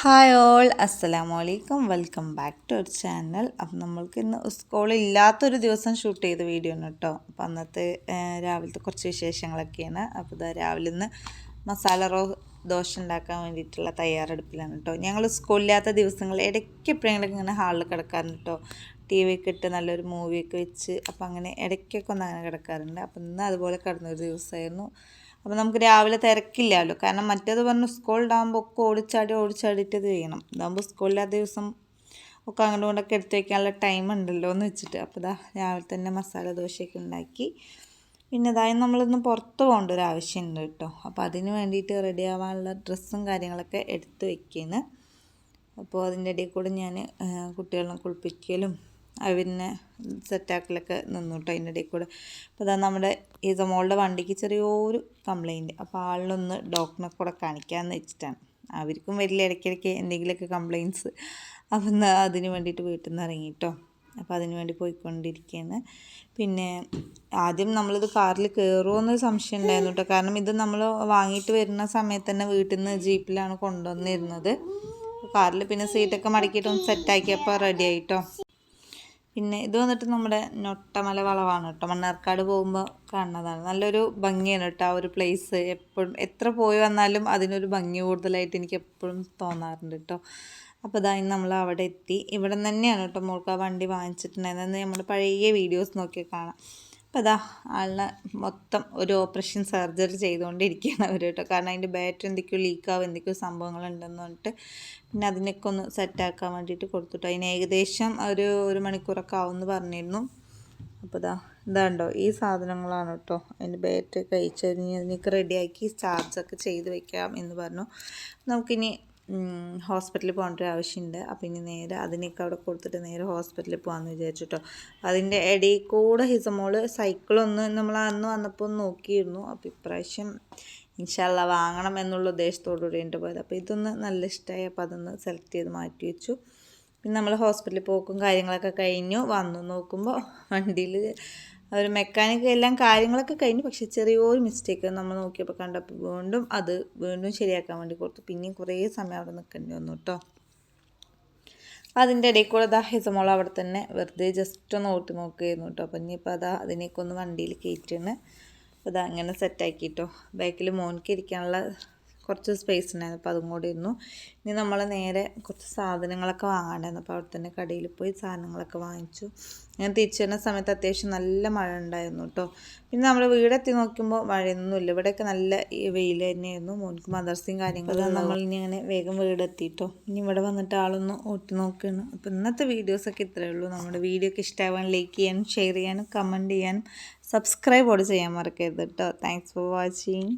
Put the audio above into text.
Hi all, അസ്സലാമു അലൈക്കും. Welcome back to our channel. അപ്പം നമ്മൾക്ക് ഇന്ന് സ്കൂളില്ലാത്തൊരു ദിവസം ഷൂട്ട് ചെയ്ത വീഡിയോ ആണ് കേട്ടോ. അപ്പം അന്നത്തെ രാവിലത്തെ കുറച്ച് വിശേഷങ്ങളൊക്കെയാണ്. അപ്പോൾ ഇതാ രാവിലെ ഇന്ന് മസാല ദോശ ഉണ്ടാക്കാൻ വേണ്ടിയിട്ടുള്ള തയ്യാറെടുപ്പിലാണ് കേട്ടോ. ഞങ്ങൾ സ്കൂളില്ലാത്ത ദിവസങ്ങൾ ഇടയ്ക്ക് എപ്പോഴെങ്കിലും ഇങ്ങനെ ഹാളിൽ കിടക്കാറുണ്ട് കേട്ടോ. ടി വി ഒക്കെ ഇട്ട് നല്ലൊരു മൂവിയൊക്കെ വെച്ച് അപ്പം അങ്ങനെ ഇടയ്ക്കൊക്കെ ഒന്ന് അങ്ങനെ കിടക്കാറുണ്ട്. അപ്പം ഇന്ന് അതുപോലെ കിടന്നൊരു ദിവസമായിരുന്നു. അപ്പോൾ നമുക്ക് രാവിലെ തിരക്കില്ലല്ലോ, കാരണം മറ്റേത് പറഞ്ഞു സ്കൂളിലാകുമ്പോൾ ഒക്കെ ഓടിച്ചാടിയിട്ട് ഇത് ചെയ്യണം. ഇതാകുമ്പോൾ സ്കൂളില്ലാത്ത ദിവസം ഒക്കെ അങ്ങോട്ടും കൊണ്ടൊക്കെ എടുത്ത് വയ്ക്കാനുള്ള ടൈം ഉണ്ടല്ലോ എന്ന് വെച്ചിട്ട് അപ്പോൾ ഇതാ രാവിലെ തന്നെ മസാല ദോശയൊക്കെ ഉണ്ടാക്കി. പിന്നെ അതായത് നമ്മളിന്ന് പുറത്ത് പോകേണ്ട ഒരു ആവശ്യമുണ്ട് കേട്ടോ. അപ്പോൾ അതിന് വേണ്ടിയിട്ട് റെഡി ആവാനുള്ള ഡ്രസ്സും കാര്യങ്ങളൊക്കെ എടുത്ത് വയ്ക്കുകയാണ്. അപ്പോൾ അതിൻ്റെ ഇടയിൽ കൂടെ ഞാൻ കുട്ടികളെ കുളിപ്പിക്കലും അവരിനെ സെറ്റാക്കലൊക്കെ നിന്നു കേട്ടോ അതിൻ്റെ ഇടയിൽ കൂടെ. അപ്പോൾ അതാ നമ്മുടെ മോളുടെ വണ്ടിക്ക് ചെറിയൊരു കംപ്ലയിൻറ്റ്. അപ്പോൾ ആളിനൊന്ന് ഡോക്ടറിനെ കൂടെ കാണിക്കാമെന്ന് വെച്ചിട്ടാണ്. അവർക്കും വലിയ ഇടയ്ക്കിടയ്ക്ക് എന്തെങ്കിലുമൊക്കെ കംപ്ലയിൻറ്റ്സ്. അപ്പം അതിന് വേണ്ടിയിട്ട് വീട്ടിൽ നിന്ന് ഇറങ്ങി കേട്ടോ. അപ്പോൾ അതിന് വേണ്ടി പോയിക്കൊണ്ടിരിക്കുകയാണ്. പിന്നെ ആദ്യം നമ്മളിത് കാറിൽ കയറുമോ എന്നൊരു സംശയം ഉണ്ടായിരുന്നു കേട്ടോ. കാരണം ഇത് നമ്മൾ വാങ്ങിയിട്ട് വരുന്ന സമയത്ത് തന്നെ വീട്ടിൽ നിന്ന് ജീപ്പിലാണ് കൊണ്ടുവന്നിരുന്നത്. കാറിൽ പിന്നെ സീറ്റൊക്കെ മടക്കിയിട്ടൊന്ന് സെറ്റാക്കിയപ്പോൾ റെഡി ആയിട്ടോ. പിന്നെ ഇത് വന്നിട്ട് നമ്മുടെ നൊട്ടമല വളവാണ് കേട്ടോ. മണ്ണാർക്കാട് പോകുമ്പോൾ കാണുന്നതാണ്. നല്ലൊരു ഭംഗിയാണ് കേട്ടോ ആ ഒരു പ്ലേസ്. എപ്പോഴും എത്ര പോയി വന്നാലും അതിനൊരു ഭംഗി കൂടുതലായിട്ട് എനിക്ക് എപ്പോഴും തോന്നാറുണ്ട് കേട്ടോ. അപ്പോൾ ഇതാ ഇന്ന് നമ്മൾ അവിടെ എത്തി. ഇവിടെ നിന്ന് തന്നെയാണ് കേട്ടോ മോൾക്ക് ആ വണ്ടി വാങ്ങിച്ചിട്ടുണ്ടായിരുന്നത്. നമ്മൾ പഴയ വീഡിയോസ് നോക്കി കാണാം. അപ്പോൾ അതാ ആളിനെ മൊത്തം ഒരു ഓപ്പറേഷൻ സർജറി ചെയ്തുകൊണ്ടിരിക്കുകയാണ് അവർ കേട്ടോ. കാരണം അതിൻ്റെ ബാറ്ററി എന്തൊക്കെയോ ലീക്കാവും എന്തൊക്കെയോ സംഭവങ്ങളുണ്ടെന്ന് പറഞ്ഞിട്ട് പിന്നെ അതിനൊക്കെ ഒന്ന് സെറ്റാക്കാൻ വേണ്ടിയിട്ട് കൊടുത്തിട്ടോ. അതിന് ഏകദേശം ഒരു മണിക്കൂറൊക്കെ ആവുമെന്ന് പറഞ്ഞിരുന്നു. അപ്പോൾ ഇതാണ്ടോ ഈ സാധനങ്ങളാണ് കേട്ടോ. അതിൻ്റെ ബാറ്ററി കഴിച്ചതിന് അതിനൊക്കെ റെഡിയാക്കി ചാർജൊക്കെ ചെയ്ത് വെക്കാം എന്ന് പറഞ്ഞു. നമുക്കിനി ഹോസ്പിറ്റലിൽ പോകേണ്ട ഒരു ആവശ്യമുണ്ട്. അപ്പോൾ ഇനി നേരെ അതിനൊക്കെ അവിടെ കൊടുത്തിട്ട് നേരെ ഹോസ്പിറ്റലിൽ പോകാമെന്ന് വിചാരിച്ചിട്ടോ. അതിൻ്റെ ഇടയിൽ കൂടെ ഹിസമോള് സൈക്കിളൊന്ന് നമ്മൾ അന്ന് വന്നപ്പോൾ ഒന്ന് നോക്കിയിരുന്നു. അപ്പോൾ ഇപ്രാവശ്യം ഇൻഷാല്ലാ വാങ്ങണം എന്നുള്ള ഉദ്ദേശത്തോടു കൂടിയിട്ട് പോയത്. അപ്പോൾ ഇതൊന്ന് നല്ല ഇഷ്ടമായി. അപ്പോൾ അതൊന്ന് സെലക്ട് ചെയ്ത് മാറ്റി വെച്ചു. പിന്നെ നമ്മൾ ഹോസ്പിറ്റലിൽ പോക്കും കാര്യങ്ങളൊക്കെ കഴിഞ്ഞു വന്നു നോക്കുമ്പോൾ വണ്ടിയിൽ ഒരു മെക്കാനിക്ക് എല്ലാം കാര്യങ്ങളൊക്കെ കഴിഞ്ഞു. പക്ഷേ ചെറിയൊരു മിസ്റ്റേക്ക് നമ്മൾ നോക്കിയപ്പോൾ കണ്ടപ്പോൾ വീണ്ടും ശരിയാക്കാൻ വേണ്ടി കൊടുത്തു. പിന്നെയും കുറേ സമയം അവിടെ നിൽക്കേണ്ടി വന്നു കേട്ടോ. അതിൻ്റെ ഇടയിൽ കൂടെ ഹിസമോൾ അവിടെ തന്നെ വെറുതെ ജസ്റ്റ് ഒന്ന് ഓട്ടി നോക്കുകയായിരുന്നു കേട്ടോ. അപ്പം ഇനിയിപ്പോൾ അതിനേക്ക് ഒന്ന് വണ്ടിയിൽ കയറ്റിയാണ്. അപ്പോൾ അങ്ങനെ സെറ്റാക്കിയിട്ടോ. ബാക്കിൽ മോനിക്ക് ഇരിക്കാനുള്ള കുറച്ച് സ്പേസ് ഉണ്ടായിരുന്നു. അപ്പോൾ അതും കൂടി ഇരുന്നു. ഇനി നമ്മൾ നേരെ കുറച്ച് സാധനങ്ങളൊക്കെ വാങ്ങാണ്ടായിരുന്നു. അപ്പോൾ അവിടെ തന്നെ കടയിൽ പോയി സാധനങ്ങളൊക്കെ വാങ്ങിച്ചു. ഞാൻ തിരിച്ചു വരുന്ന സമയത്ത് അത്യാവശ്യം നല്ല മഴ ഉണ്ടായിരുന്നു കേട്ടോ. പിന്നെ നമ്മൾ വീടെത്തി നോക്കുമ്പോൾ മഴയൊന്നുമില്ല. ഇവിടെയൊക്കെ നല്ല വെയിൽ തന്നെയായിരുന്നു. മോനിക്ക് മദർസയും കാര്യങ്ങളും നമ്മൾ ഇനി അങ്ങനെ വേഗം വീടെത്തിയിട്ടോ. ഇനി ഇവിടെ വന്നിട്ട് ആളൊന്ന് ഓട്ടി നോക്കുകയാണ്. അപ്പോൾ ഇന്നത്തെ വീഡിയോസൊക്കെ ഇത്രയേ ഉള്ളൂ. നമ്മുടെ വീഡിയോ ഒക്കെ ഇഷ്ടമാവാൻ ലൈക്ക് ചെയ്യാനും ഷെയർ ചെയ്യാനും കമൻറ്റ് ചെയ്യാനും സബ്സ്ക്രൈബ് ചെയ്യാൻ മറക്കരുത് കേട്ടോ. Thanks for watching.